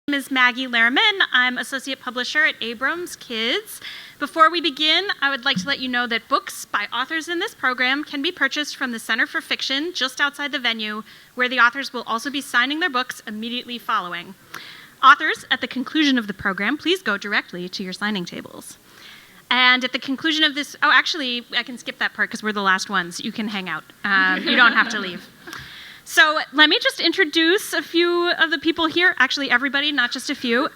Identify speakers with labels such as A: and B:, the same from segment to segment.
A: My name is Maggie Lehrman. I'm Associate Publisher at Abrams Kids. Before we begin, I would like to let you know that books by authors in this program can be purchased from the Center for Fiction just outside the venue, where the authors will also be signing their books immediately following. Authors, at the conclusion of the program, please go directly to your signing tables. And at the conclusion of this, actually, I can skip that part because we're the last ones. You can hang out. You don't have to leave. So let me just introduce a few of the people here. Actually, everybody, not just a few.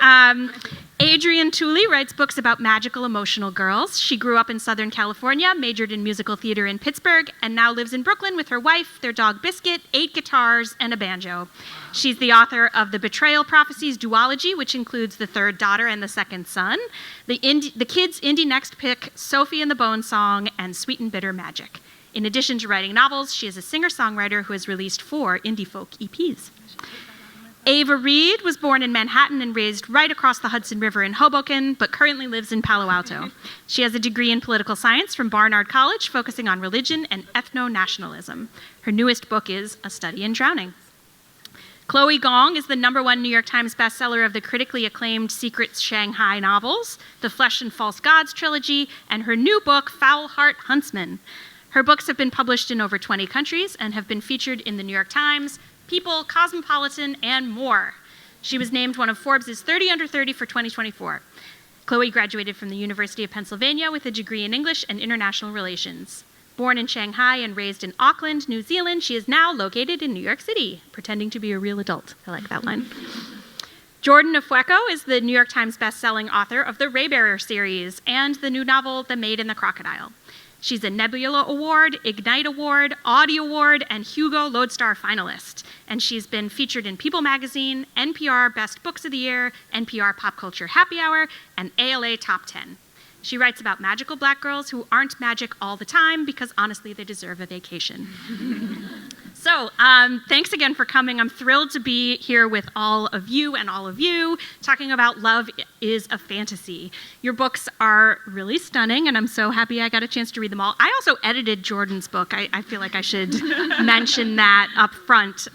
A: Adrienne Tooley writes books about magical, emotional girls. She grew up in Southern California, majored in musical theater in Pittsburgh, and now lives in Brooklyn with her wife, their dog Biscuit, 8 guitars, and a banjo. She's the author of The Betrayal Prophecies duology, which includes The Third Daughter and The Second Son, the kids' indie next pick, Sophie and the Bone Song, and Sweet and Bitter Magic. In addition to writing novels, she is a singer-songwriter who has released 4 indie folk EPs. Ava Reid was born in Manhattan and raised right across the Hudson River in Hoboken, but currently lives in Palo Alto. She has a degree in political science from Barnard College, focusing on religion and ethno-nationalism. Her newest book is A Study in Drowning. Chloe Gong is the #1 New York Times bestseller of the critically acclaimed Secret Shanghai novels, the Flesh and False Gods trilogy, and her new book, Heart Huntsman. Her books have been published in over 20 countries and have been featured in the New York Times, People, Cosmopolitan, and more. She was named one of Forbes' 30 Under 30 for 2024. Chloe graduated from the University of Pennsylvania with a degree in English and International Relations. Born in Shanghai and raised in Auckland, New Zealand, she is now located in New York City, pretending to be a real adult. I like that line. Jordan Ifueko is the New York Times bestselling author of the Raybearer series and the new novel, The Maid and the Crocodile. She's a Nebula Award, Ignite Award, Audie Award, and Hugo Lodestar finalist. And she's been featured in People Magazine, NPR Best Books of the Year, NPR Pop Culture Happy Hour, and ALA Top 10. She writes about magical black girls who aren't magic all the time because honestly, they deserve a vacation. So, thanks again for coming. I'm thrilled to be here with all of you talking about Love is a Fantasy. Your books are really stunning, and I'm so happy I got a chance to read them all. I also edited Jordan's book. I feel like I should mention that up front.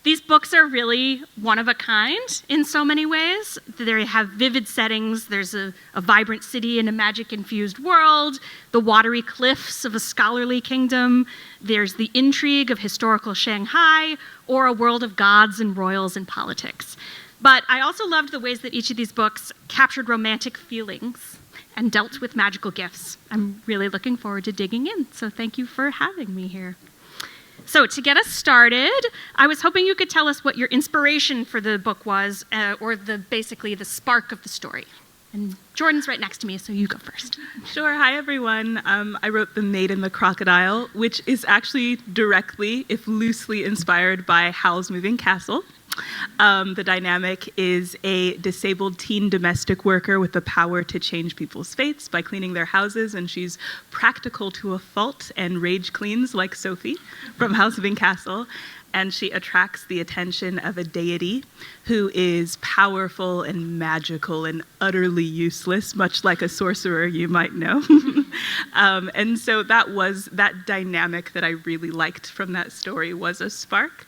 A: These books are really one of a kind in so many ways. They have vivid settings. There's a vibrant city in a magic-infused world, the watery cliffs of a scholarly kingdom. There's the intrigue of historical Shanghai, or a world of gods and royals and politics. But I also loved the ways that each of these books captured romantic feelings and dealt with magical gifts. I'm really looking forward to digging in, so thank you for having me here. So to get us started, I was hoping you could tell us what your inspiration for the book was, or basically the spark of the story. And Jordan's right next to me, so you go first.
B: Sure. Hi, everyone. I wrote The Maid and the Crocodile, which is actually directly, if loosely, inspired by Howl's Moving Castle. The dynamic is a disabled teen domestic worker with the power to change people's fates by cleaning their houses, and she's practical to a fault and rage cleans like Sophie from Howl's Moving Castle. And she attracts the attention of a deity who is powerful and magical and utterly useless, much like a sorcerer you might know. And so that dynamic that I really liked from that story was a spark.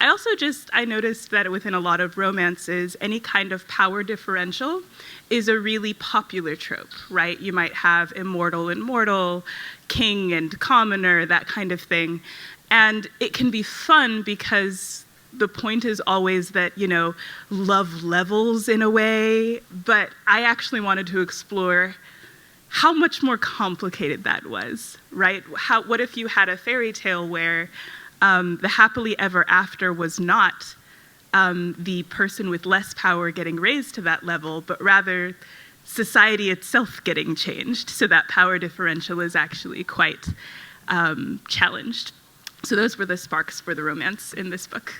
B: I noticed that within a lot of romances, any kind of power differential is a really popular trope, right? You might have immortal and mortal, king and commoner, that kind of thing. And it can be fun because the point is always that, love levels in a way, but I actually wanted to explore how much more complicated that was, right? What if you had a fairy tale where the happily ever after was not the person with less power getting raised to that level, but rather society itself getting changed, so that power differential is actually quite challenged. So those were the sparks for the romance in this book.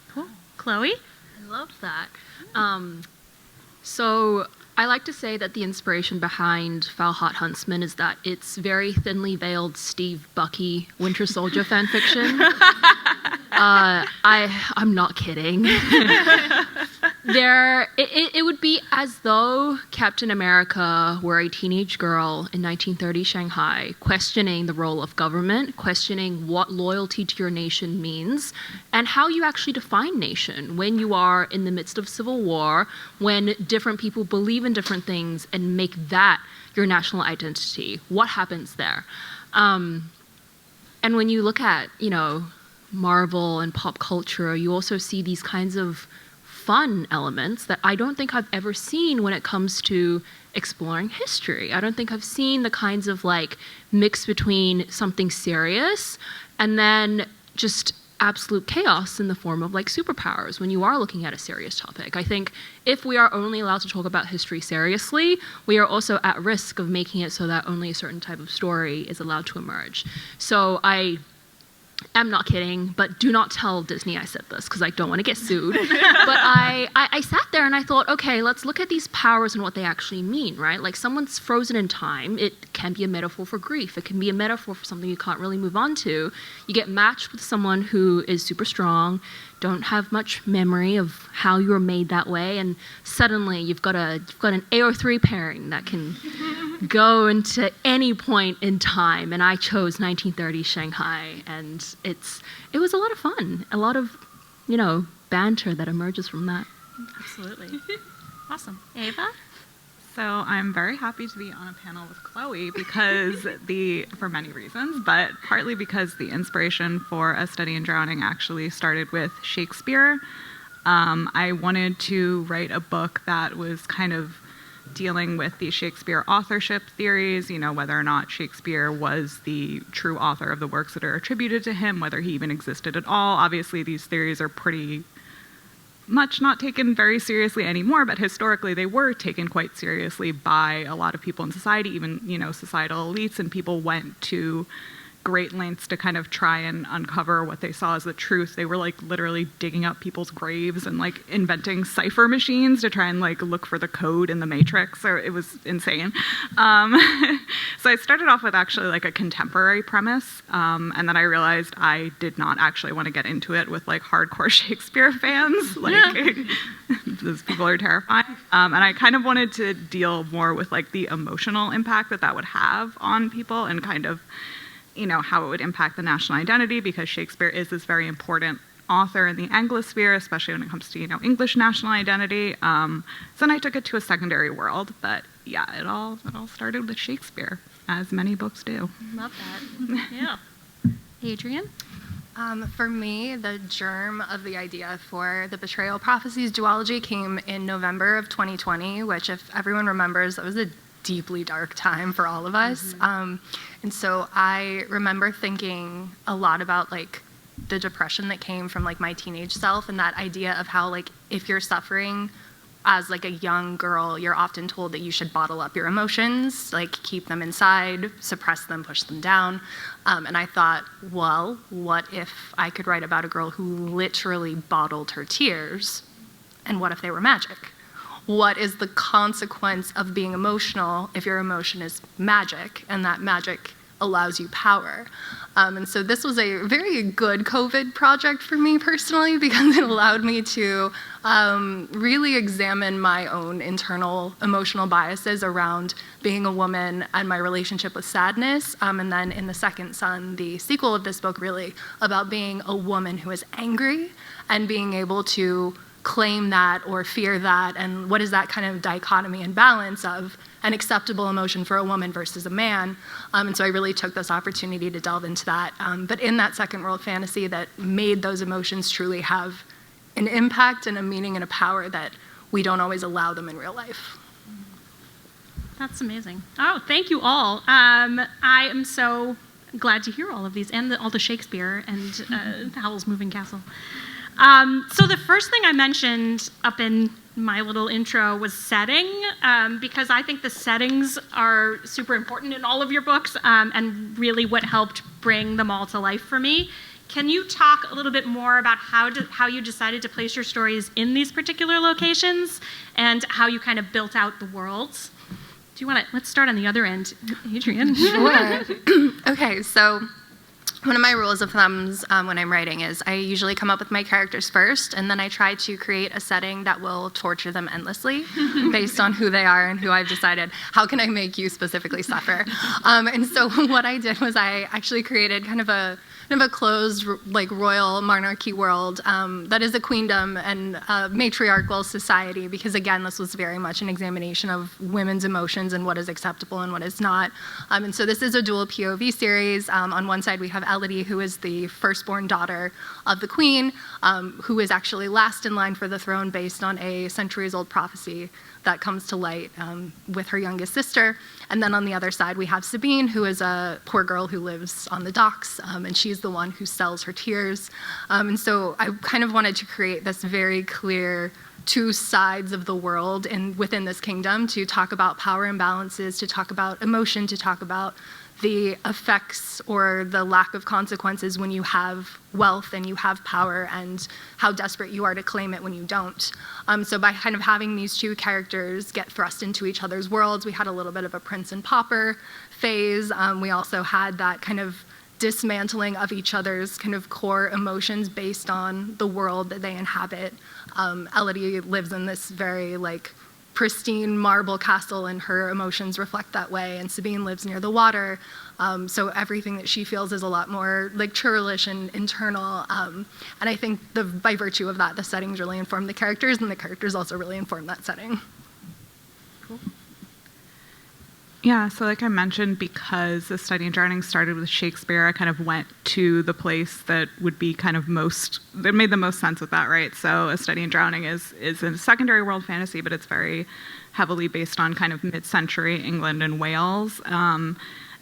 A: Cool. Chloe?
C: I love that. So I like to say that the inspiration behind Heart Huntsman is that it's very thinly veiled Steve Bucky Winter Soldier fan fiction. I'm not kidding. It would be as though Captain America were a teenage girl in 1930 Shanghai, questioning the role of government, questioning what loyalty to your nation means, and how you actually define nation when you are in the midst of civil war, when different people believe in different things and make that your national identity. What happens there? And when you look at, Marvel and pop culture, you also see these kinds of fun elements that I don't think I've ever seen when it comes to exploring history. I don't think I've seen the kinds of mix between something serious and then just absolute chaos in the form of superpowers when you are looking at a serious topic. I think if we are only allowed to talk about history seriously, we are also at risk of making it so that only a certain type of story is allowed to emerge. So I'm not kidding, but do not tell Disney I said this because I don't want to get sued. But I sat there and I thought, okay, let's look at these powers and what they actually mean, right? Someone's frozen in time. It can be a metaphor for grief. It can be a metaphor for something you can't really move on to. You get matched with someone who is super strong, don't have much memory of how you were made that way, and suddenly you've got an AO3 pairing that can go into any point in time, and I chose 1930 Shanghai, and it was a lot of fun, a lot of banter that emerges from that.
A: Absolutely. Awesome. Ava?
D: So I'm very happy to be on a panel with Chloe because for many reasons, but partly because the inspiration for A Study in Drowning actually started with Shakespeare. I wanted to write a book that was kind of dealing with the Shakespeare authorship theories, whether or not Shakespeare was the true author of the works that are attributed to him, whether he even existed at all. Obviously, these theories are pretty much not taken very seriously anymore, but historically they were taken quite seriously by a lot of people in society, even, societal elites, and people went to great lengths to kind of try and uncover what they saw as the truth. They were literally digging up people's graves and inventing cipher machines to try and look for the code in the matrix. So it was insane. So I started off with actually a contemporary premise, and then I realized I did not actually want to get into it with hardcore Shakespeare fans. Those people are terrifying. And I kind of wanted to deal more with the emotional impact that would have on people and kind of how it would impact the national identity, because Shakespeare is this very important author in the Anglosphere, especially when it comes to, English national identity. So then I took it to a secondary world, but yeah, it all started with Shakespeare, as many books do.
A: Love that. Yeah. Adrienne?
E: For me, the germ of the idea for the Betrayal Prophecies duology came in November of 2020, which, if everyone remembers, that was a deeply dark time for all of us. And so I remember thinking a lot about the depression that came from my teenage self, and that idea of how if you're suffering as a young girl, you're often told that you should bottle up your emotions, keep them inside, suppress them, push them down. And I thought, well, what if I could write about a girl who literally bottled her tears, and what if they were magic? What is the consequence of being emotional if your emotion is magic, and that magic allows you power? And so this was a very good COVID project for me personally, because it allowed me to really examine my own internal emotional biases around being a woman and my relationship with sadness. And then in The Second Son, the sequel of this book, really about being a woman who is angry and being able to claim that or fear that, and what is that kind of dichotomy and balance of an acceptable emotion for a woman versus a man. And so I really took this opportunity to delve into that, but in that second world fantasy that made those emotions truly have an impact and a meaning and a power that we don't always allow them in real life.
A: That's amazing. Oh, thank you all. I am so glad to hear all of these, and all the Shakespeare and Howl's Moving Castle. So the first thing I mentioned up in my little intro was setting, because I think the settings are super important in all of your books, and really what helped bring them all to life for me. Can you talk a little bit more about how you decided to place your stories in these particular locations, and how you kind of built out the worlds? Do you want to, let's start on the other end, Adrienne.
E: Sure. Okay, so one of my rules of thumbs when I'm writing is I usually come up with my characters first, and then I try to create a setting that will torture them endlessly based on who they are and who I've decided, how can I make you specifically suffer? And so what I did was I actually created kind of a closed, like, royal monarchy world that is a queendom and a matriarchal society, because again, this was very much an examination of women's emotions and what is acceptable and what is not. And so this is a dual POV series. On one side, we have Elodie, who is the firstborn daughter of the queen, who is actually last in line for the throne based on a centuries-old prophecy that comes to light with her youngest sister. And then on the other side, we have Sabine, who is a poor girl who lives on the docks, and she's the one who sells her tears. And so I kind of wanted to create this very clear two sides of the world within this kingdom, to talk about power imbalances, to talk about emotion, to talk about the effects or the lack of consequences when you have wealth and you have power, and how desperate you are to claim it when you don't. So by kind of having these two characters get thrust into each other's worlds, we had a little bit of a prince and pauper phase. We also had that kind of dismantling of each other's kind of core emotions based on the world that they inhabit. Elodie lives in this very, like, pristine marble castle, and her emotions reflect that way, and Sabine lives near the water, so everything that she feels is a lot more, like, churlish and internal, and I think by virtue of that, the settings really inform the characters, and the characters also really inform that setting.
D: Cool. Yeah, so like I mentioned, because the study in drowning started with Shakespeare, I kind of went to the place that would be kind of that made the most sense with that, right? So A Study in Drowning is a secondary world fantasy, but it's very heavily based on kind of mid-century England and Wales. And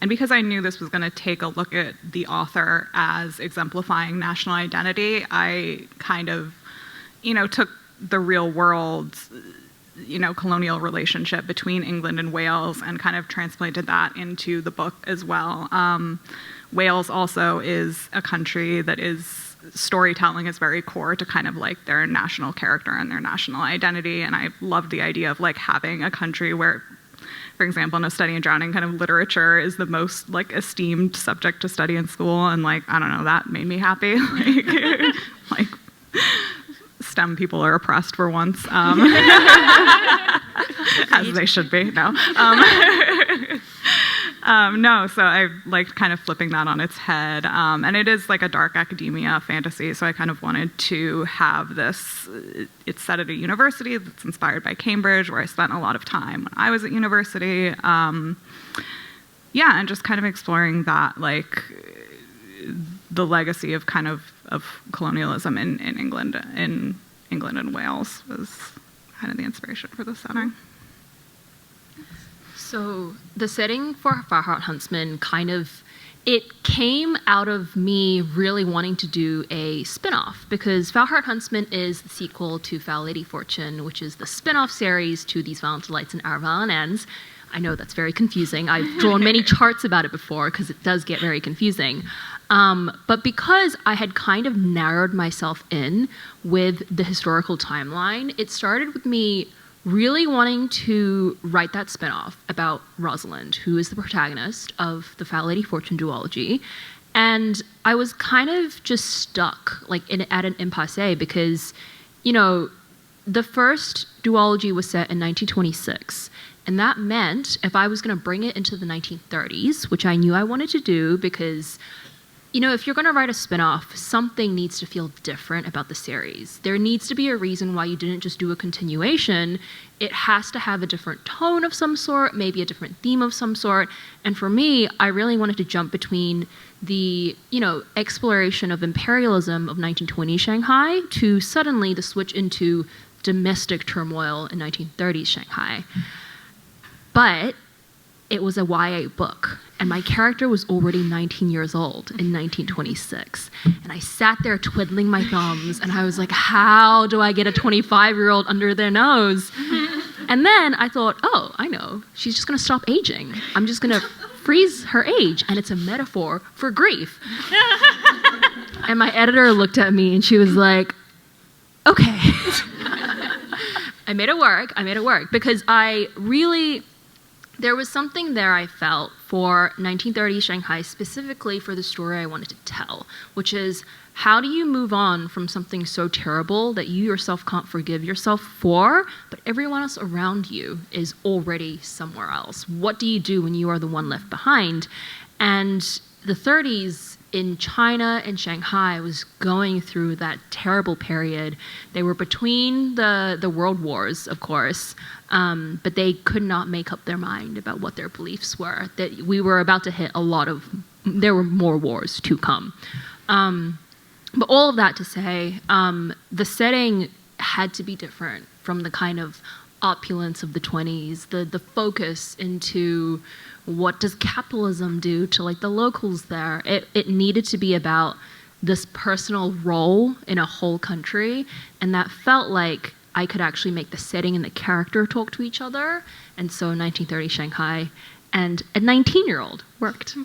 D: because I knew this was going to take a look at the author as exemplifying national identity, I kind of, took the real world, colonial relationship between England and Wales and kind of transplanted that into the book as well. Wales also is a country that storytelling is very core to kind of like their national character and their national identity. And I love the idea of like having a country where, for example, in A Study in Drowning, kind of literature is the most like esteemed subject to study in school. And like, I don't know, that made me happy. like STEM people are oppressed for once, as they should be. No, no. So I liked kind of flipping that on its head, and it is like a dark academia fantasy. So I kind of wanted to have this. It's set at a university that's inspired by Cambridge, where I spent a lot of time when I was at university. Yeah, and just kind of exploring that, like the legacy of kind of colonialism in England and Wales was kind of the inspiration for the setting.
C: So the setting for Heart Huntsman it came out of me really wanting to do a spin-off, because Heart Huntsman is the sequel to Foul Lady Fortune, which is the spin-off series to These Violent Delights and Our Violent Ends. I know that's very confusing. I've drawn many charts about it before because it does get very confusing. But because I had kind of narrowed myself in with the historical timeline, it started with me really wanting to write that spinoff about Rosalind, who is the protagonist of the Foul Lady Fortune duology. And I was kind of just stuck at an impasse because, the first duology was set in 1926. And that meant if I was going to bring it into the 1930s, which I knew I wanted to do because, if you're going to write a spin-off, something needs to feel different about the series. There needs to be a reason why you didn't just do a continuation. It has to have a different tone of some sort, maybe a different theme of some sort. And for me, I really wanted to jump between the, exploration of imperialism of 1920 Shanghai to suddenly the switch into domestic turmoil in 1930s Shanghai. But it was a YA book, and my character was already 19 years old in 1926. And I sat there twiddling my thumbs, and I was like, how do I get a 25-year-old under their nose? And then I thought, oh, I know. She's just going to stop aging. I'm just going to freeze her age, and it's a metaphor for grief. And my editor looked at me, and she was like, okay. I made it work, because there was something there I felt for 1930 Shanghai, specifically for the story I wanted to tell, which is, how do you move on from something so terrible that you yourself can't forgive yourself for, but everyone else around you is already somewhere else? What do you do when you are the one left behind? And the 30s in China and Shanghai was going through that terrible period. They were between the world wars, of course, but they could not make up their mind about what their beliefs were, that we were about to hit there were more wars to come. But all of that to say, the setting had to be different from the kind of opulence of the 20s, the focus into what does capitalism do to like the locals there. It needed to be about this personal role in a whole country, and that felt like I could actually make the setting and the character talk to each other. And so 1930 Shanghai and a 19-year-old worked.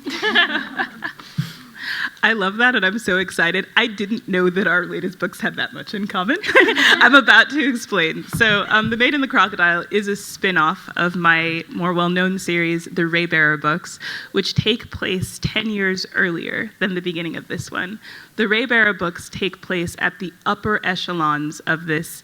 B: I love that, and I'm so excited. I didn't know that our latest books had that much in common. I'm about to explain. So The Maid and the Crocodile is a spin-off of my more well-known series, the Raybearer books, which take place 10 years earlier than the beginning of this one. The Raybearer books take place at the upper echelons of this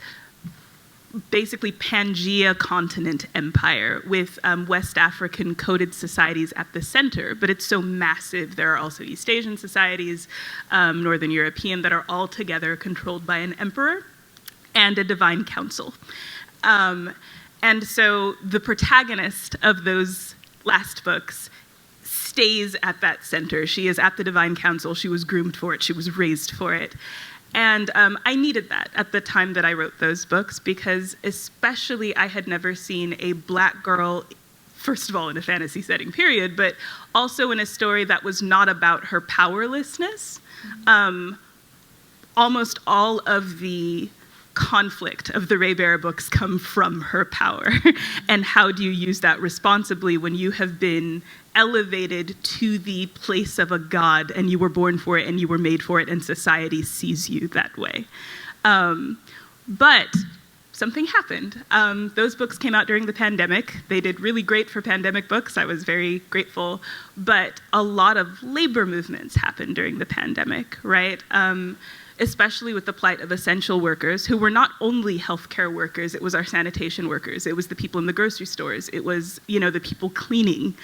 B: basically Pangea continent empire with West African coded societies at the center, but it's so massive. There are also East Asian societies, Northern European, that are all together controlled by an emperor and a divine council. And so the protagonist of those last books stays at that center. She is at the divine council. She was groomed for it. She was raised for it. And I needed that at the time that I wrote those books, because especially I had never seen a black girl, first of all in a fantasy setting, period, but also in a story that was not about her powerlessness. Almost all of the conflict of the Raybearer books come from her power. And how do you use that responsibly when you have been elevated to the place of a god, and you were born for it and you were made for it, and society sees you that way. But something happened. Those books came out during the pandemic. They did really great for pandemic books. I was very grateful. But a lot of labor movements happened during the pandemic, right? Especially with the plight of essential workers, who were not only healthcare workers. It was our sanitation workers. It was the people in the grocery stores. It was, the people cleaning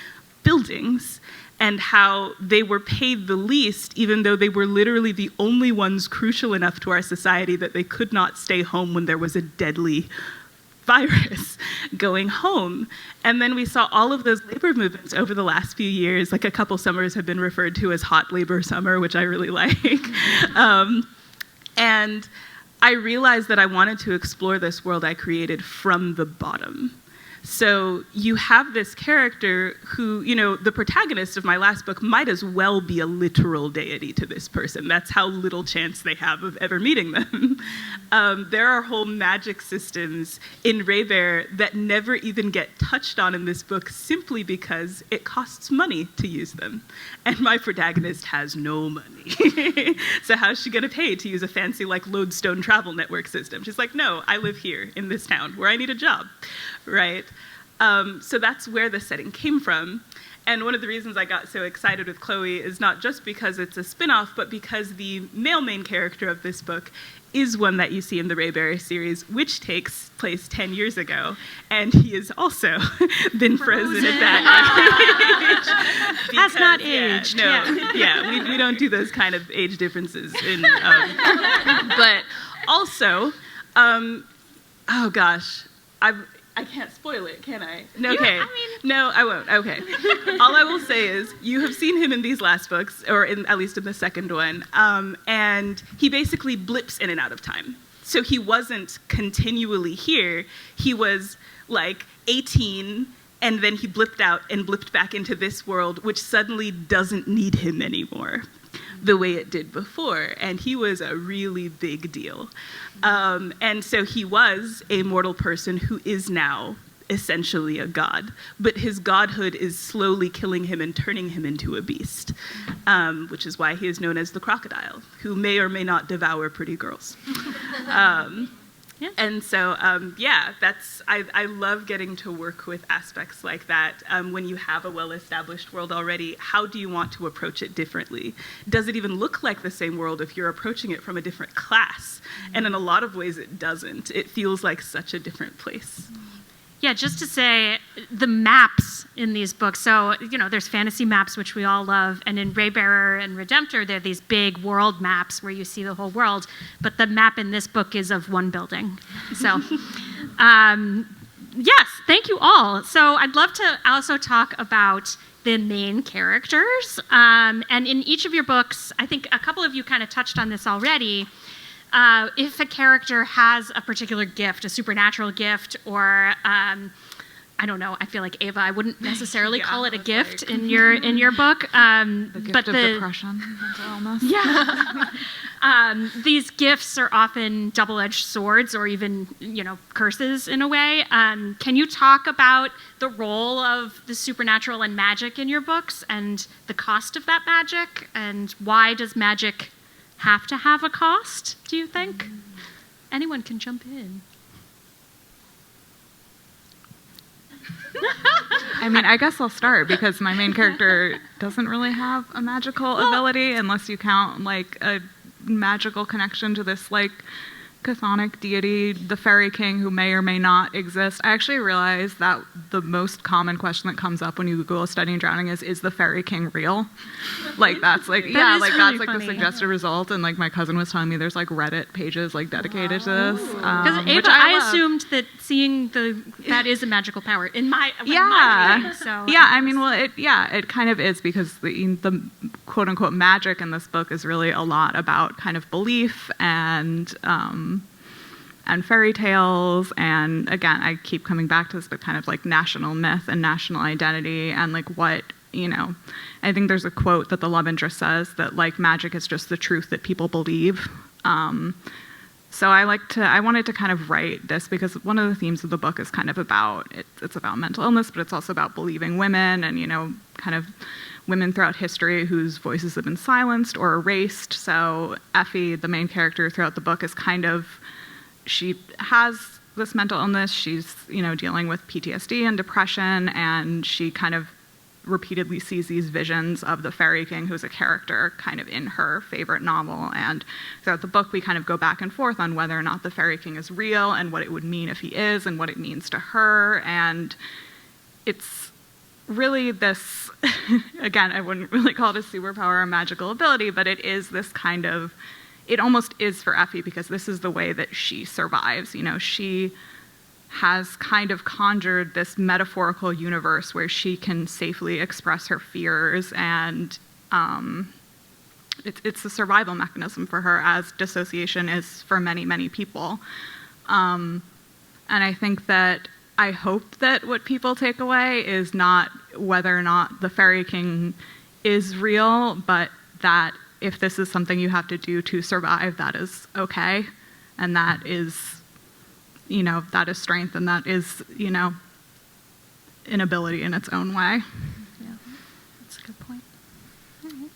B: buildings, and how they were paid the least, even though they were literally the only ones crucial enough to our society that they could not stay home when there was a deadly virus going home. And then we saw all of those labor movements over the last few years. Like, a couple summers have been referred to as hot labor summer, which I really like. And I realized that I wanted to explore this world I created from the bottom. So you have this character who, the protagonist of my last book might as well be a literal deity to this person. That's how little chance they have of ever meeting them. There are whole magic systems in Raybearer that never even get touched on in this book, simply because it costs money to use them. And my protagonist has no money. So how's she going to pay to use a fancy, lodestone travel network system? She's like, no, I live here in this town where I need a job, right? So that's where the setting came from. And one of the reasons I got so excited with Chloe is not just because it's a spin-off, but because the male main character of this book is one that you see in the Raybearer series, which takes place 10 years ago. And he has also been frozen at that age.
A: Has not aged.
B: We don't do those kind of age differences. But also, oh gosh, I can't spoil it, can I? No, okay. No, I won't. Okay. All I will say is you have seen him in these last books, or at least in the second one, and he basically blips in and out of time. So he wasn't continually here. He was 18, and then he blipped out and blipped back into this world, which suddenly doesn't need him anymore the way it did before. And he was a really big deal. And so he was a mortal person who is now essentially a god, but his godhood is slowly killing him and turning him into a beast, which is why he is known as the Crocodile, who may or may not devour pretty girls.
A: Yeah.
B: And so, I love getting to work with aspects like that. When you have a well-established world already, how do you want to approach it differently? Does it even look like the same world if you're approaching it from a different class? And in a lot of ways, it doesn't. It feels like such a different place.
A: Yeah, just to say, the maps in these books, so, there's fantasy maps, which we all love, and in Raybearer and Redemptor, they're these big world maps where you see the whole world, but the map in this book is of one building. So, yes, thank you all. So I'd love to also talk about the main characters, and in each of your books, I think a couple of you kind of touched on this already. If a character has a particular gift, a supernatural gift, or I don't know, I feel like Ava, I wouldn't necessarily call it a gift in your book.
D: The gift of depression, mental illness.
A: Yeah. These gifts are often double-edged swords or even, curses in a way. Can you talk about the role of the supernatural and magic in your books and the cost of that magic, and why does magic have to have a cost, do you think? Anyone can jump in.
D: I mean, I guess I'll start because my main character doesn't really have a magical ability unless you count like a magical connection to this like chthonic deity, the fairy king, who may or may not exist. I actually realized that the most common question that comes up when you Google studying drowning is the fairy king real? Like that's like that's like the suggested result. And like my cousin was telling me there's like Reddit pages like dedicated to this.
A: Because Ava, I assumed that seeing that is a magical power in my mind, so
D: yeah, I mean, well, it kind of is, because the quote unquote magic in this book is really a lot about kind of belief and fairy tales, and again, I keep coming back to this, but kind of like national myth and national identity, and like what, I think there's a quote that the love interest says that like magic is just the truth that people believe. So I wanted to kind of write this because one of the themes of the book is kind of about, it's about mental illness, but it's also about believing women and, kind of women throughout history whose voices have been silenced or erased. So Effie, the main character throughout the book, is kind of, she has this mental illness. She's, dealing with PTSD and depression, and she kind of repeatedly sees these visions of the fairy king, who's a character kind of in her favorite novel. And throughout the book, we kind of go back and forth on whether or not the fairy king is real and what it would mean if he is and what it means to her. And it's really this, again, I wouldn't really call it a superpower or magical ability, but it is this kind of, it almost is for Effie, because this is the way that she survives. She has kind of conjured this metaphorical universe where she can safely express her fears, and it's a survival mechanism for her, as dissociation is for many, many people. And I think that I hope that what people take away is not whether or not the fairy king is real, but that if this is something you have to do to survive, that is okay, and that is, that is strength, and that is, an ability in its own way.
A: Yeah, that's a good point. Mm-hmm.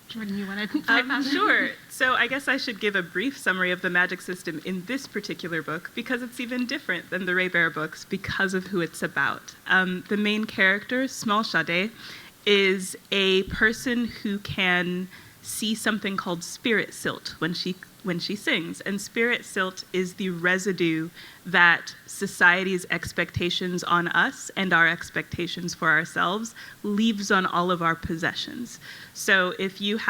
A: Jordan, you want to
B: Sure. So I guess I should give a brief summary of the magic system in this particular book, because it's even different than the Raybearer books because of who it's about. The main character, Small Shade, is a person who can see something called spirit silt when she sings. And spirit silt is the residue that society's expectations on us and our expectations for ourselves leaves on all of our possessions. So if you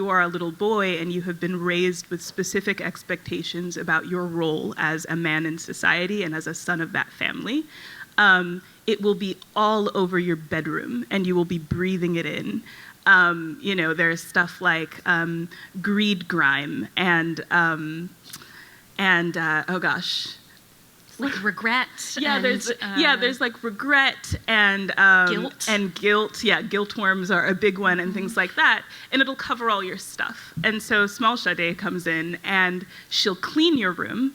B: are a little boy and you have been raised with specific expectations about your role as a man in society and as a son of that family, it will be all over your bedroom and you will be breathing it in. There's stuff like greed grime and oh gosh,
A: like regret.
B: Yeah, there's like regret and guilt. Yeah, guilt worms are a big one, and things like that. And it'll cover all your stuff. And so Small Shade comes in and she'll clean your room.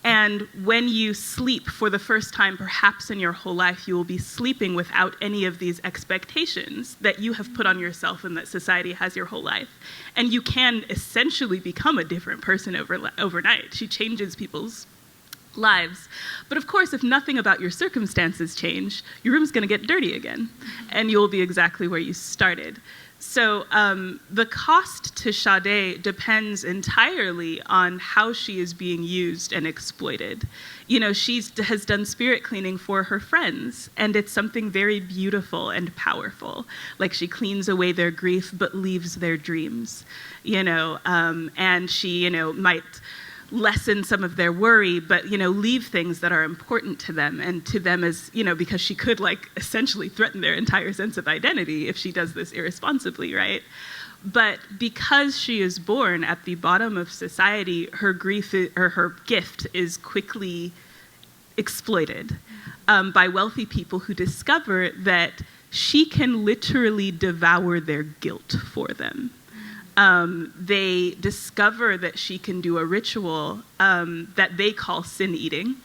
B: And when you sleep for the first time, perhaps in your whole life, you will be sleeping without any of these expectations that you have put on yourself and that society has your whole life. And you can essentially become a different person overnight. She changes people's lives. But of course, if nothing about your circumstances change, your room's going to get dirty again, and you'll be exactly where you started. So the cost to Sade depends entirely on how she is being used and exploited. You know, she has done spirit cleaning for her friends, and it's something very beautiful and powerful. Like, she cleans away their grief, but leaves their dreams, you know, and she, you know, might lessen some of their worry, but, you know, leave things that are important to them, and to them as, you know, because she could, like, essentially threaten their entire sense of identity if she does this irresponsibly, right? But because she is born at the bottom of society, her grief or her gift is quickly exploited by wealthy people who discover that she can literally devour their guilt for them. They discover that she can do a ritual that they call sin eating,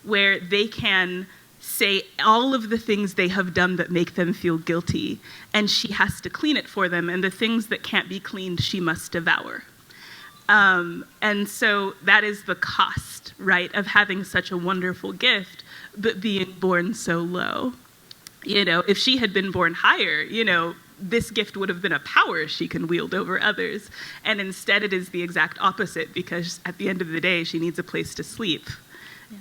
B: where they can say all of the things they have done that make them feel guilty, and she has to clean it for them, and the things that can't be cleaned, she must devour. And so that is the cost, right, of having such a wonderful gift, but being born so low. You know, if she had been born higher, you know, this gift would have been a power she can wield over others. And instead it is the exact opposite, because at the end of the day, she needs a place to sleep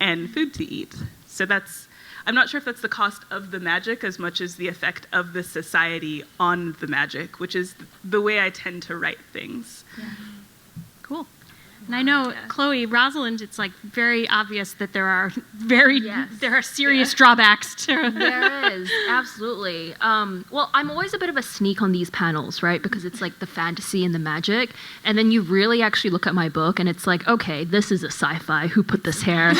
B: and food to eat. So that's, I'm not sure if that's the cost of the magic as much as the effect of the society on the magic, which is the way I tend to write things.
A: Yeah. Cool. And I know, Chloe, Rosalind, it's like very obvious that there are serious drawbacks to
C: There is, absolutely. Well, I'm always a bit of a sneak on these panels, right? Because it's like the fantasy and the magic. And then you really actually look at my book and it's like, okay, this is a sci-fi. Who put this here?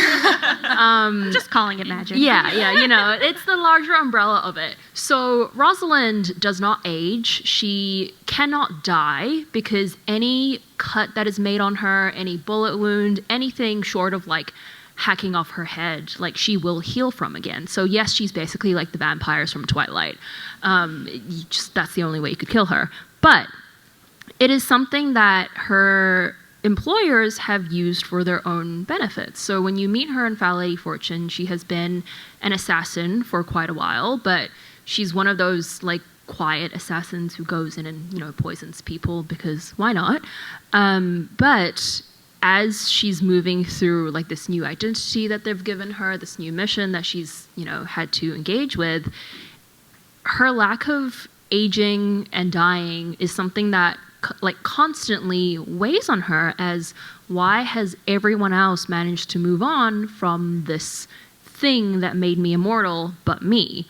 A: Just calling it magic.
C: Yeah, you know, it's the larger umbrella of it. So Rosalind does not age. She cannot die because any cut that is made on her, any bullet wound, anything short of like hacking off her head, like she will heal from again. So yes, she's basically like the vampires from Twilight. That's the only way you could kill her. But it is something that her employers have used for their own benefits. So when you meet her in Foul Lady Fortune, she has been an assassin for quite a while, but she's one of those like quiet assassins who goes in and, you know, poisons people because why not? But as she's moving through like this new identity that they've given her, this new mission that she's, you know, had to engage with, her lack of aging and dying is something that like constantly weighs on her as why has everyone else managed to move on from this thing that made me immortal but me?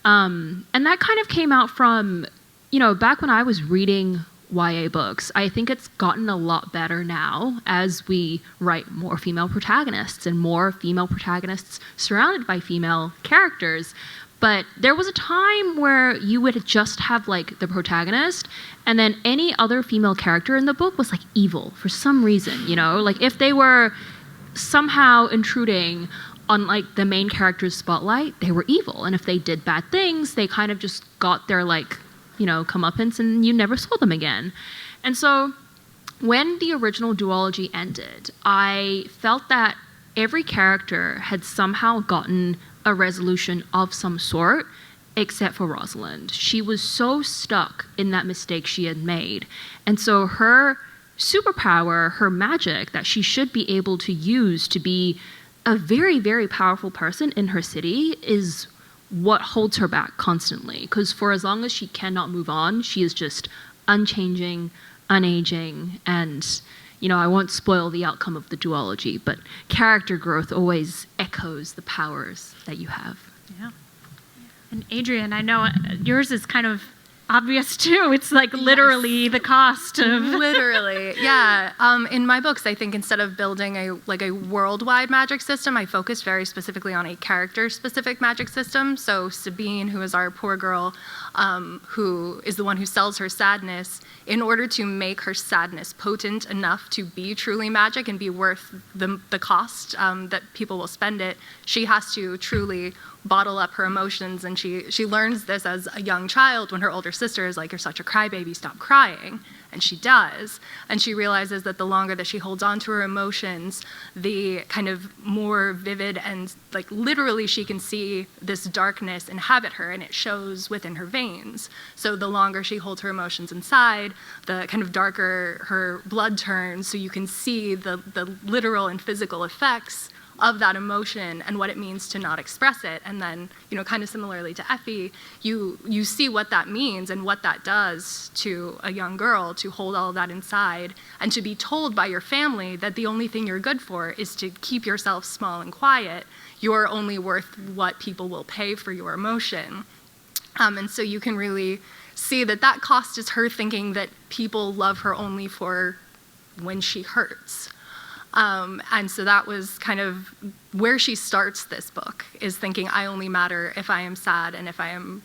C: And that kind of came out from, you know, back when I was reading YA books. I think it's gotten a lot better now as we write more female protagonists and more female protagonists surrounded by female characters. But there was a time where you would just have like the protagonist and then any other female character in the book was like evil for some reason, you know, like if they were somehow intruding on like the main character's spotlight, they were evil. And if they did bad things, they kind of just got their like, you know, comeuppance and you never saw them again. And so when the original duology ended, I felt that every character had somehow gotten a resolution of some sort, except for Rosalind. She was so stuck in that mistake she had made. And so her superpower, her magic that she should be able to use to be a very, very powerful person in her city is what holds her back constantly. Because for as long as she cannot move on, she is just unchanging, unaging, and, you know, I won't spoil the outcome of the duology, but character growth always echoes the powers that you have.
A: Yeah. And Adrienne, I know yours is kind of obvious too. It's like literally the cost of
E: literally, yeah. In my books, I think instead of building a worldwide magic system, I focused very specifically on a character-specific magic system. So Sabine, who is our poor girl, who is the one who sells her sadness, in order to make her sadness potent enough to be truly magic and be worth the cost that people will spend it, she has to truly bottle up her emotions, and she learns this as a young child when her older sister is like, "You're such a crybaby, stop crying." And she does. And she realizes that the longer that she holds on to her emotions, the kind of more vivid and like literally she can see this darkness inhabit her, and it shows within her veins. So the longer she holds her emotions inside, the kind of darker her blood turns, so you can see the literal and physical effects of that emotion and what it means to not express it. And then, kind of similarly to Effie, you see what that means and what that does to a young girl to hold all of that inside and to be told by your family that the only thing you're good for is to keep yourself small and quiet. You're only worth what people will pay for your emotion. And so you can really see that cost is her thinking that people love her only for when she hurts. And so that was kind of where she starts this book, is thinking I only matter if I am sad and if I am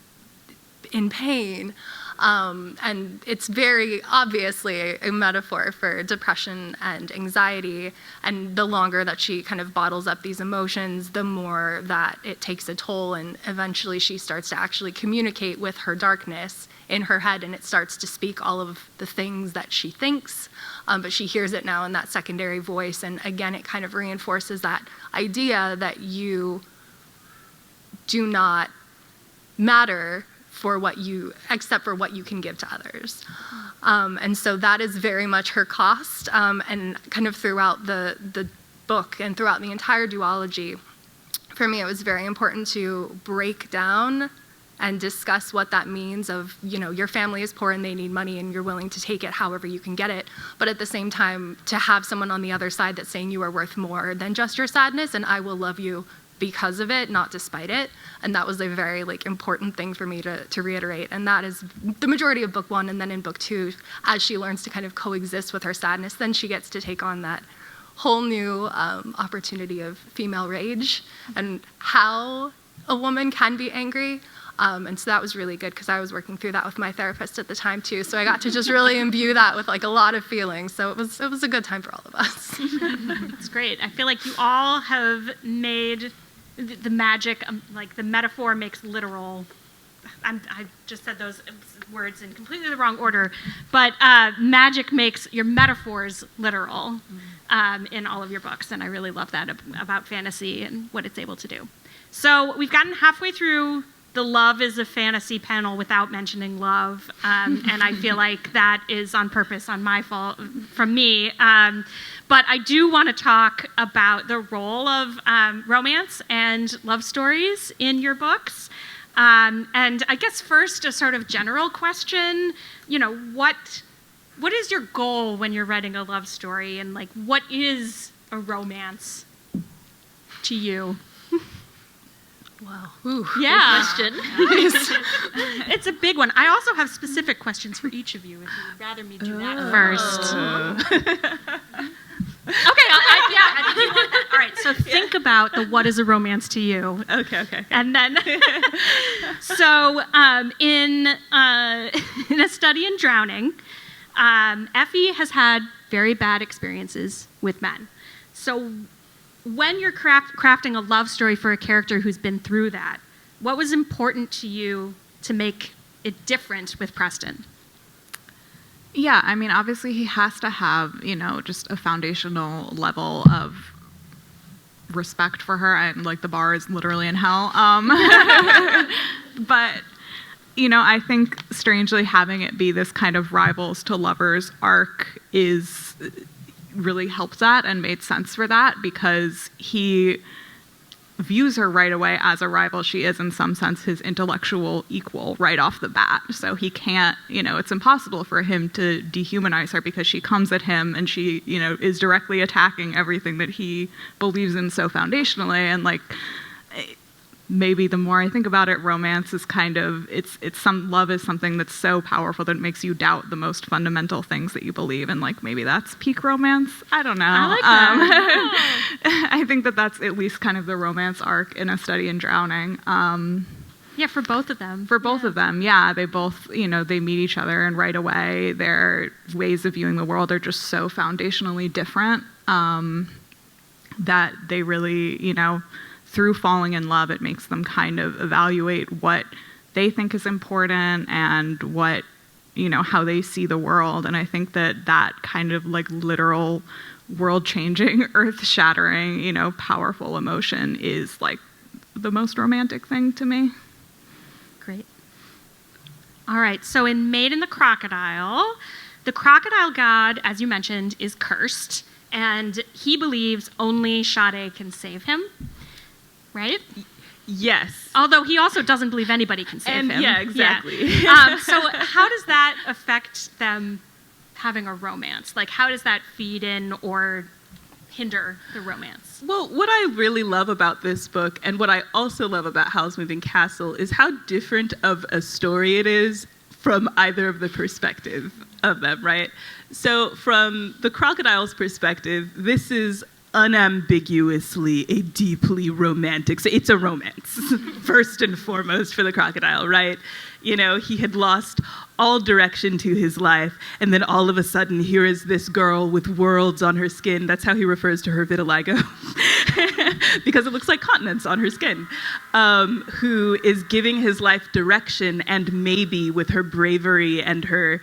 E: in pain. And it's very obviously a metaphor for depression and anxiety. And the longer that she kind of bottles up these emotions, the more that it takes a toll. And eventually she starts to actually communicate with her darkness in her head, and it starts to speak all of the things that she thinks. But she hears it now in that secondary voice. And again, it kind of reinforces that idea that you do not matter except for what you can give to others. And so that is very much her cost. And kind of throughout the book and throughout the entire duology, for me, it was very important to break down and discuss what that means of, your family is poor and they need money and you're willing to take it however you can get it. But at the same time, to have someone on the other side that's saying you are worth more than just your sadness, and I will love you because of it, not despite it. And that was a very important thing for me to reiterate. And that is the majority of book one. And then in book two, as she learns to kind of coexist with her sadness, then she gets to take on that whole new opportunity of female rage and how a woman can be angry. And so that was really good because I was working through that with my therapist at the time too. So I got to just really imbue that with a lot of feelings. So it was a good time for all of us.
A: That's great. I feel like you all have made the magic, the metaphor makes literal. I just said those words in completely the wrong order, but magic makes your metaphors literal in all of your books, and I really love that about fantasy and what it's able to do. So we've gotten halfway through the love is a fantasy panel without mentioning love, and I feel like that is on purpose on my fault, from me. But I do want to talk about the role of romance and love stories in your books. And I guess first, a sort of general question, what is your goal when you're writing a love story, and what is a romance to you?
C: Wow. Ooh,
A: yeah.
C: Good question.
A: It's a big one. I also have specific questions for each of you, if you would rather me do that first. Okay, all right, so think about the what is a romance to you.
B: Okay.
A: And then, so in a study in drowning, Effie has had very bad experiences with men. So when you're crafting a love story for a character who's been through that, what was important to you to make it different with Preston?
D: Yeah, I mean, obviously he has to have, just a foundational level of respect for her, and the bar is literally in hell. But, I think strangely having it be this kind of rivals to lovers arc really helped that and made sense for that, because he views her right away as a rival. She is, in some sense, his intellectual equal right off the bat. So he can't, it's impossible for him to dehumanize her, because she comes at him and she, is directly attacking everything that he believes in so foundationally. And maybe the more I think about it, romance is kind of, love is something that's so powerful that it makes you doubt the most fundamental things that you believe in. Maybe that's peak romance. I don't know.
A: I like that.
D: I think that's at least kind of the romance arc in A Study in Drowning.
A: Yeah, for both of them.
D: For both of them, yeah. They both, they meet each other, and right away their ways of viewing the world are just so foundationally different that they really, through falling in love, it makes them kind of evaluate what they think is important and what how they see the world. And I think that kind of like literal world-changing, earth-shattering, powerful emotion is like the most romantic thing to me.
A: Great. All right, so in Maid and the Crocodile god, as you mentioned, is cursed, and he believes only Sade can save him, right?
B: Yes.
A: Although he also doesn't believe anybody can save him.
B: Yeah, exactly.
A: Yeah. So how does that affect them having a romance? Like, how does that feed in or hinder the romance?
B: Well, what I really love about this book, and what I also love about Howl's Moving Castle, is how different of a story it is from either of the perspective of them, right? So from the Crocodile's perspective, this is unambiguously a deeply romantic, so it's a romance, first and foremost for the Crocodile, right? He had lost all direction to his life, and then all of a sudden, here is this girl with worlds on her skin. That's how he refers to her, vitiligo, because it looks like continents on her skin, who is giving his life direction, and maybe with her bravery and her,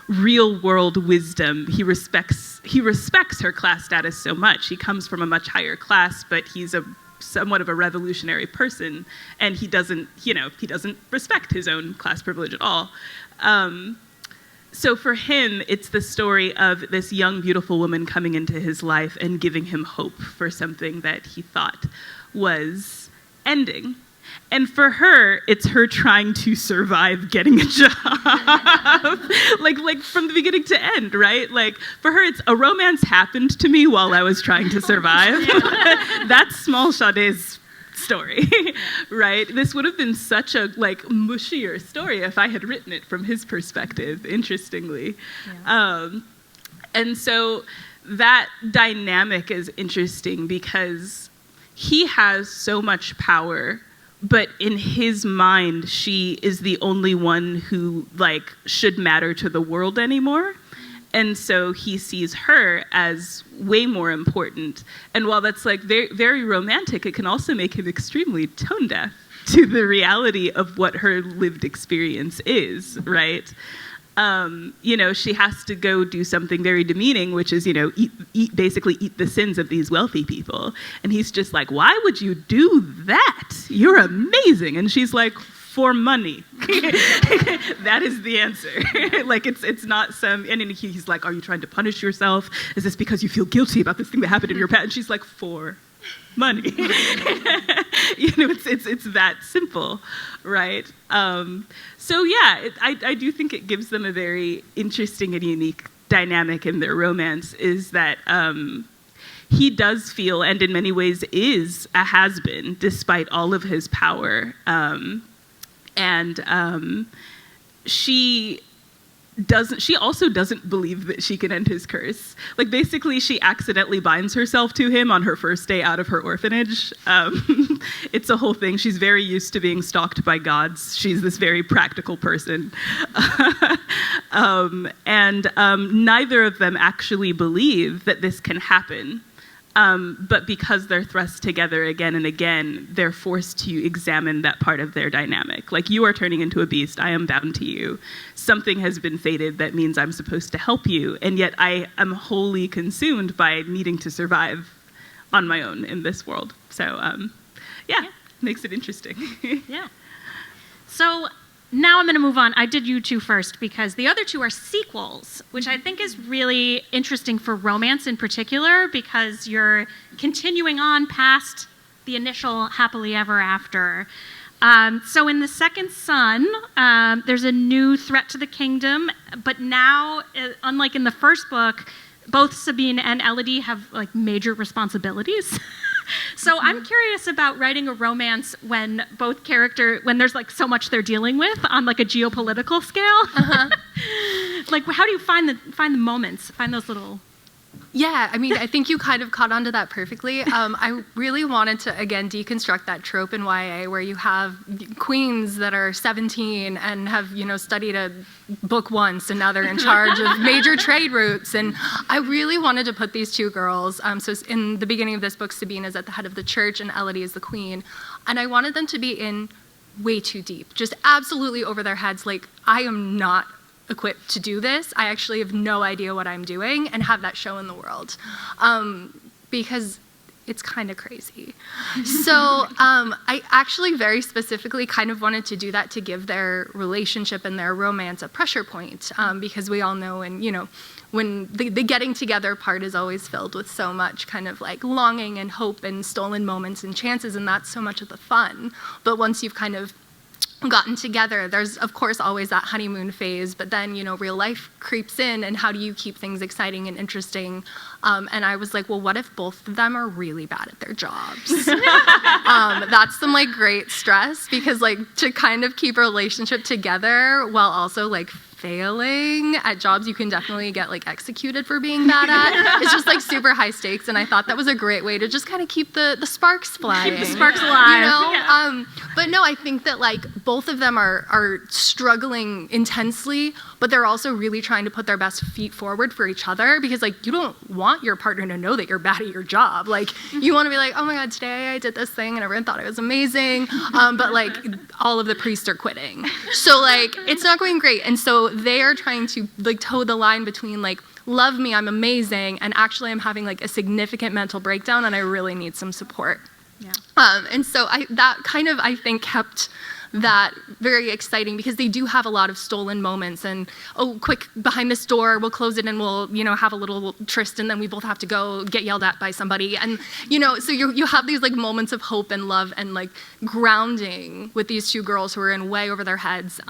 B: real world wisdom, he respects her class status so much. He comes from a much higher class, but he's somewhat of a revolutionary person, and he doesn't respect his own class privilege at all. So for him, it's the story of this young, beautiful woman coming into his life and giving him hope for something that he thought was ending. And for her, it's her trying to survive getting a job, like from the beginning to end, right? Like for her, it's a romance happened to me while I was trying to survive. That's small Sade's story, right? This would have been such a mushier story if I had written it from his perspective, interestingly. Yeah. And so that dynamic is interesting because he has so much power, but in his mind, she is the only one who should matter to the world anymore. And so he sees her as way more important. And while that's very, very romantic, it can also make him extremely tone deaf to the reality of what her lived experience is, right? She has to go do something very demeaning, which is, basically eat the sins of these wealthy people. And he's just like, why would you do that? You're amazing. And she's like, for money. That is the answer. It's not some, and then he's like, are you trying to punish yourself? Is this because you feel guilty about this thing that happened in your past? And she's like, for money. It's that simple, right? So yeah, I do think it gives them a very interesting and unique dynamic in their romance, is that he does feel, and in many ways is, a has-been, despite all of his power. She also doesn't believe that she can end his curse. Basically, she accidentally binds herself to him on her first day out of her orphanage. It's a whole thing. She's very used to being stalked by gods. She's this very practical person. Neither of them actually believe that this can happen. But because they're thrust together again and again, they're forced to examine that part of their dynamic. You are turning into a beast. I am bound to you. Something has been fated that means I'm supposed to help you. And yet I am wholly consumed by needing to survive on my own in this world. So, yeah, makes it interesting.
A: Yeah. So now I'm going to move on. I did you two first because the other two are sequels, which I think is really interesting for romance in particular, because you're continuing on past the initial happily ever after. So in The Second Son, there's a new threat to the kingdom, but now, unlike in the first book, both Sabine and Elodie have major responsibilities. So I'm curious about writing a romance when when there's so much they're dealing with on a geopolitical scale. How do you find the moments, find those little?
E: Yeah, I think you kind of caught onto that perfectly. I really wanted to, again, deconstruct that trope in YA where you have queens that are 17 and have, studied a book once, and now they're in charge of major trade routes. And I really wanted to put these two girls, so in the beginning of this book, Sabine is at the head of the church and Elodie is the queen. And I wanted them to be in way too deep, just absolutely over their heads. Like, I am not equipped to do this. I actually have no idea what I'm doing, and have that show in the world, because it's kind of crazy. So I actually very specifically kind of wanted to do that to give their relationship and their romance a pressure point, because we all know, and you know, when the getting together part is always filled with so much kind of like longing and hope and stolen moments and chances, and that's so much of the fun. But once you've kind of gotten together, there's of course always that honeymoon phase, but then, you know, real life creeps in, and how do you keep things exciting and interesting? And I was like, well, what if both of them are really bad at their jobs? That's some like great stress, because like to kind of keep a relationship together while also like failing at jobs you can definitely get like executed for being bad at. It's just like super high stakes, and I thought that was a great way to just kind of keep the sparks flying.
A: Keep the sparks alive.
E: You know?
A: Yeah.
E: But no, I think that like both of them are struggling intensely, but they're also really trying to put their best feet forward for each other, because like you don't want your partner to know that you're bad at your job. Like you want to be like, oh my God, today I did this thing and everyone thought it was amazing. But like all of the priests are quitting. So like it's not going great. And so they are trying to like toe the line between like, love me, I'm amazing, and actually I'm having like a significant mental breakdown and I really need some support.
A: Yeah.
E: And so that kind of, I think, kept that very exciting, because they do have a lot of stolen moments, and oh, quick, behind this door, we'll close it and we'll, you know, have a little tryst, and then we both have to go get yelled at by somebody. And, you know, so you have these like moments of hope and love and like grounding with these two girls who are in way over their heads.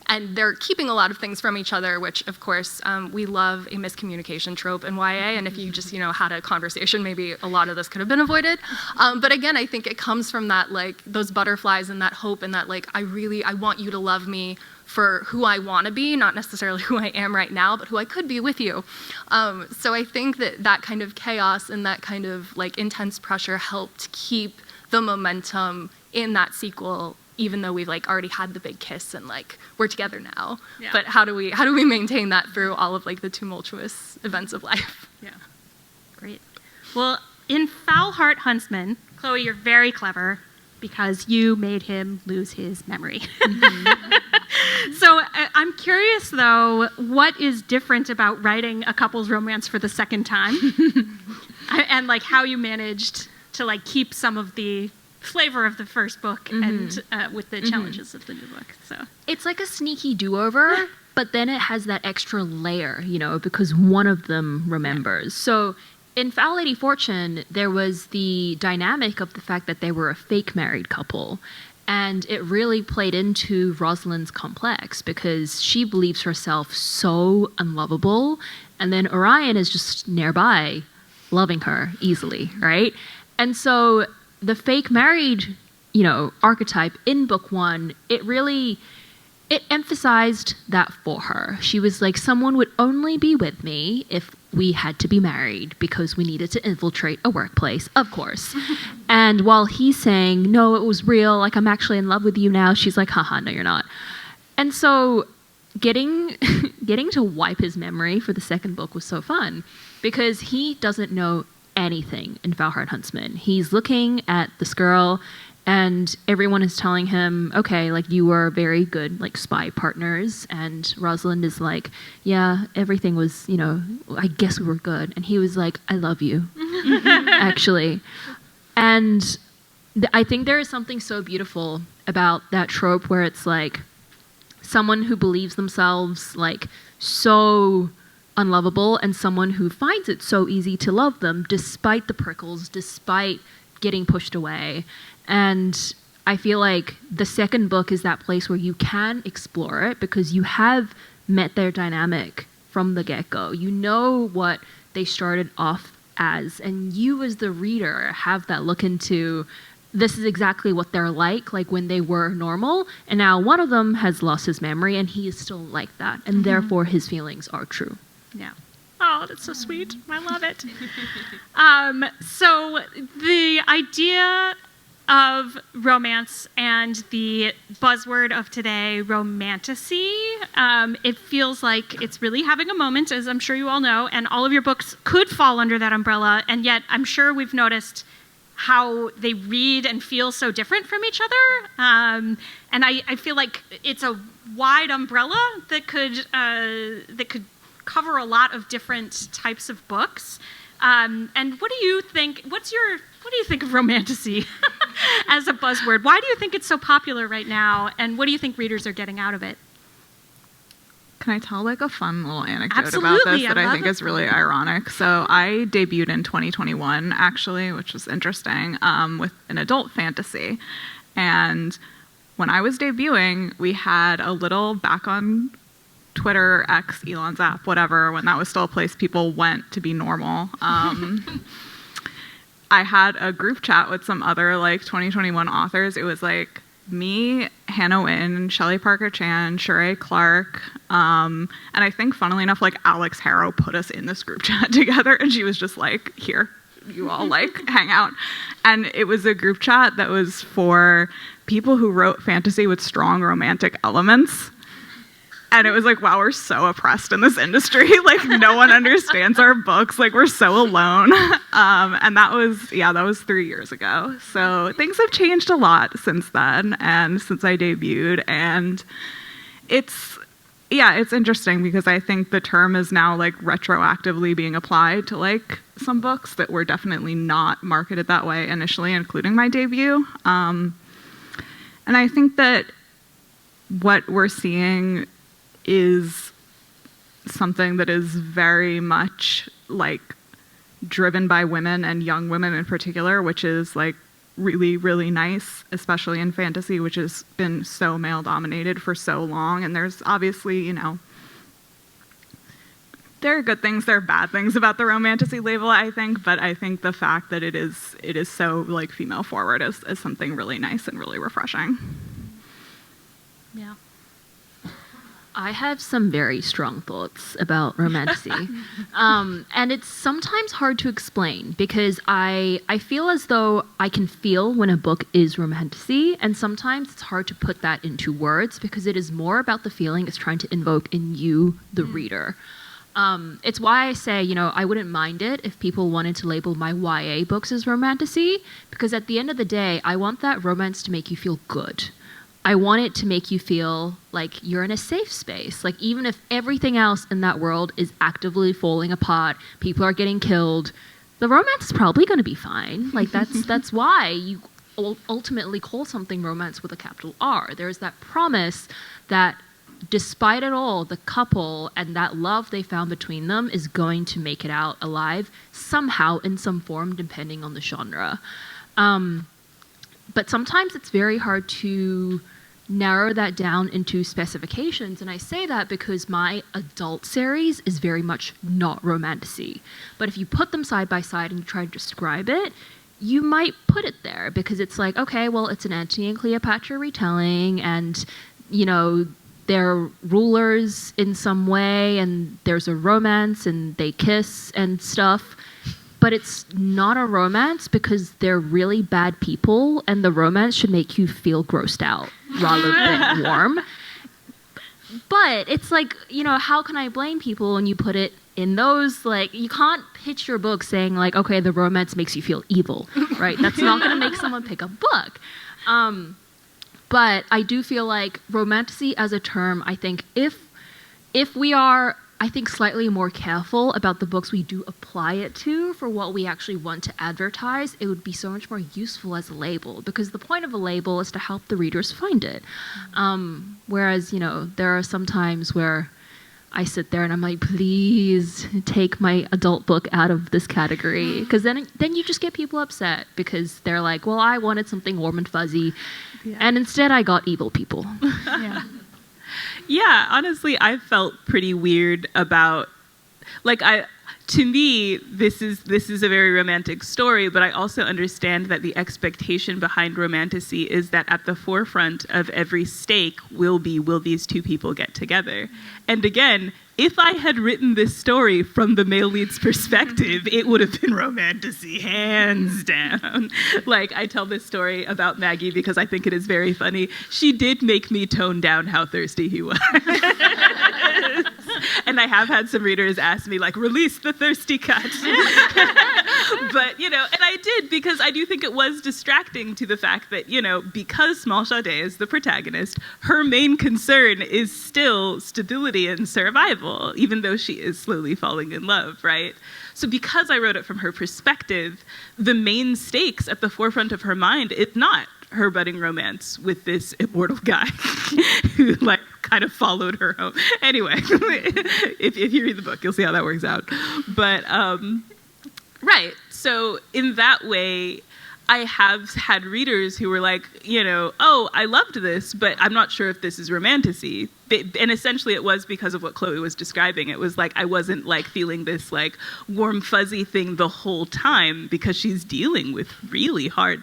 E: And they're keeping a lot of things from each other, which, of course, we love a miscommunication trope in YA. And if you just, you know, had a conversation, maybe a lot of this could have been avoided. But again, I think it comes from that, like, those butterflies and that hope and that, like, I want you to love me for who I want to be, not necessarily who I am right now, but who I could be with you. So I think that kind of chaos and that kind of, like, intense pressure helped keep the momentum in that sequel, even though we've like already had the big kiss and like we're together now. Yeah. But how do we maintain that through all of like the tumultuous events of life?
A: Yeah. Great. Well, in Heart Huntsman, Chloe, you're very clever because you made him lose his memory. Mm-hmm. So I'm curious though, what is different about writing a couple's romance for the second time? And like how you managed to like keep some of the flavor of the first book and with the challenges of the new book. So
C: it's like a sneaky do-over, but then it has that extra layer, you know, because one of them remembers. Yeah. So in Foul Lady Fortune, there was the dynamic of the fact that they were a fake married couple. And it really played into Rosalind's complex because she believes herself so unlovable. And then Orion is just nearby, loving her easily, right? And so the fake married, you know, archetype in book one, it emphasized that for her. She was like, someone would only be with me if we had to be married because we needed to infiltrate a workplace, of course. And while he's saying, no, it was real, like I'm actually in love with you now, she's like, haha, no, you're not. And so getting to wipe his memory for the second book was so fun because he doesn't know anything in Heart Huntsman. He's looking at this girl and everyone is telling him, okay, like you were very good like spy partners, and Rosalind is like, yeah, everything was, you know, I guess we were good. And he was like, I love you, actually. And I think there is something so beautiful about that trope where it's like someone who believes themselves like so unlovable and someone who finds it so easy to love them despite the prickles, despite getting pushed away. And I feel like the second book is that place where you can explore it because you have met their dynamic from the get-go. You know what they started off as, and you as the reader have that look into this is exactly what they're like when they were normal, and now one of them has lost his memory and he is still like that, and therefore his feelings are true.
A: Yeah. Oh, that's so sweet. I love it. So the idea of romance and the buzzword of today, romantasy, it feels like it's really having a moment, as I'm sure you all know, and all of your books could fall under that umbrella, and yet I'm sure we've noticed how they read and feel so different from each other. And I feel like it's a wide umbrella that could cover a lot of different types of books. And what do you think? What do you think of romantasy as a buzzword? Why do you think it's so popular right now? And what do you think readers are getting out of it?
D: Can I tell like a fun little anecdote
A: Absolutely,
D: about this that I think
A: it.
D: is really ironic? So I debuted in 2021, actually, which was interesting, with an adult fantasy. And when I was debuting, we had a little back on Twitter, X, Elon's app, whatever, when that was still a place people went to be normal. I had a group chat with some other like 2021 authors. It was like me, Hannah Wynne, Shelley Parker Chan, Sheree Clark, and I think, funnily enough, like Alex Harrow put us in this group chat together, and she was just like, here, you all like hang out. And it was a group chat that was for people who wrote fantasy with strong romantic elements. And it was like, wow, we're so oppressed in this industry. Like, no one understands our books. Like, we're so alone. And that was 3 years ago. So things have changed a lot since then and since I debuted. And it's interesting because I think the term is now like retroactively being applied to like some books that were definitely not marketed that way initially, including my debut. And I think that what we're seeing is something that is very much like driven by women and young women in particular, which is like really, really nice, especially in fantasy, which has been so male dominated for so long. And there's obviously, there are good things, there are bad things about the romantasy label, I think, but I think the fact that it is so like female forward is something really nice and really refreshing.
A: Yeah.
C: I have some very strong thoughts about romantasy. And it's sometimes hard to explain because I feel as though I can feel when a book is romantasy, and sometimes it's hard to put that into words because it is more about the feeling it's trying to invoke in you, the reader. It's why I say, I wouldn't mind it if people wanted to label my YA books as romantasy, because at the end of the day, I want that romance to make you feel good. I want it to make you feel like you're in a safe space. Like, even if everything else in that world is actively falling apart, people are getting killed, the romance is probably going to be fine. Like, that's why you ultimately call something romance with a capital R. There's that promise that despite it all, the couple and that love they found between them is going to make it out alive somehow in some form, depending on the genre. But sometimes it's very hard to narrow that down into specifications, and I say that because my adult series is very much not romantasy. But if you put them side by side and you try to describe it, you might put it there because it's like, okay, well, it's an Antony and Cleopatra retelling, and they're rulers in some way, and there's a romance, and they kiss and stuff. But it's not a romance because they're really bad people, and the romance should make you feel grossed out rather than warm. But it's like, how can I blame people when you put it in those, like, you can't pitch your book saying, like, okay, the romance makes you feel evil, right? That's not going to make someone pick a book. But I do feel like romantasy as a term, I think if we are, slightly more careful about the books we do apply it to for what we actually want to advertise, it would be so much more useful as a label, because the point of a label is to help the readers find it. Whereas, there are some times where I sit there and I'm like, please take my adult book out of this category, because then you just get people upset because they're like, well, I wanted something warm and fuzzy, and instead I got evil people.
B: Yeah, honestly, I felt pretty weird about, to me, this is a very romantic story, but I also understand that the expectation behind romantasy is that at the forefront of every stake will these two people get together? And again, if I had written this story from the male lead's perspective, it would have been romantasy, hands down. Like, I tell this story about Maggie because I think it is very funny. She did make me tone down how thirsty he was. And I have had some readers ask me, like, release the thirsty cut. But, and I did, because I do think it was distracting to the fact that, because Small Sade is the protagonist, her main concern is still stability and survival, even though she is slowly falling in love, right? So because I wrote it from her perspective, the main stakes at the forefront of her mind, it's not her budding romance with this immortal guy who kind of followed her home. Anyway, if you read the book, you'll see how that works out. But right, so in that way, I have had readers who were like, oh, I loved this, but I'm not sure if this is romantasy. And essentially it was because of what Chloe was describing. It was like I wasn't feeling this warm fuzzy thing the whole time, because she's dealing with really hard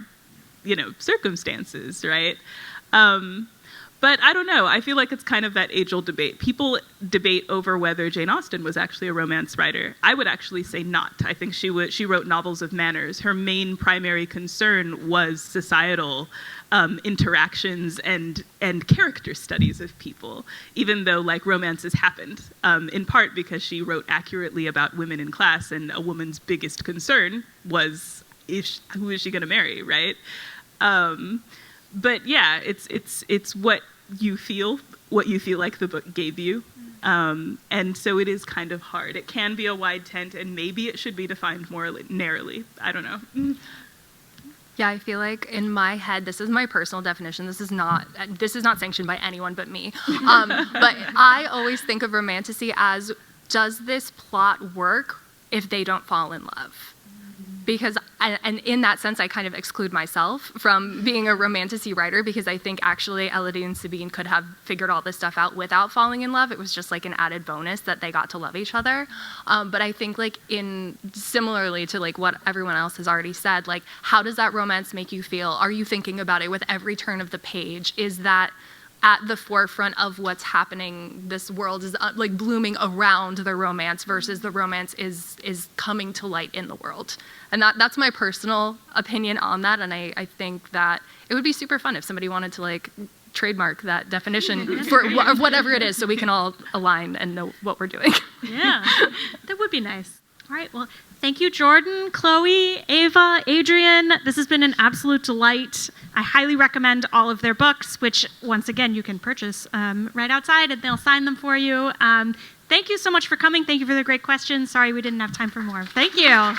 B: circumstances, right? But I don't know. I feel like it's kind of that age-old debate. People debate over whether Jane Austen was actually a romance writer. I would actually say not. I think she wrote novels of manners. Her main primary concern was societal interactions and character studies of people, even though romances happened, in part because she wrote accurately about women in class, and a woman's biggest concern was who is she going to marry, right? But yeah, it's what you feel like the book gave you. And so it is kind of hard. It can be a wide tent, and maybe it should be defined more narrowly. I don't know.
E: Yeah, I feel like in my head, this is my personal definition. This is not sanctioned by anyone but me. But I always think of romantasy as, does this plot work if they don't fall in love? Because, and in that sense, I kind of exclude myself from being a romantasy writer, because I think actually Elodie and Sabine could have figured all this stuff out without falling in love. It was just an added bonus that they got to love each other. But I think similarly to what everyone else has already said, how does that romance make you feel? Are you thinking about it with every turn of the page? Is that at the forefront of what's happening? This world is blooming around the romance versus the romance is coming to light in the world. And that's my personal opinion on that. And I think that it would be super fun if somebody wanted to trademark that definition for whatever it is, so we can all align and know what we're doing.
A: Yeah, that would be nice. All right, well, thank you, Jordan, Chloe, Ava, Adrienne. This has been an absolute delight. I highly recommend all of their books, which, once again, you can purchase right outside, and they'll sign them for you. Thank you so much for coming. Thank you for the great questions. Sorry we didn't have time for more. Thank you.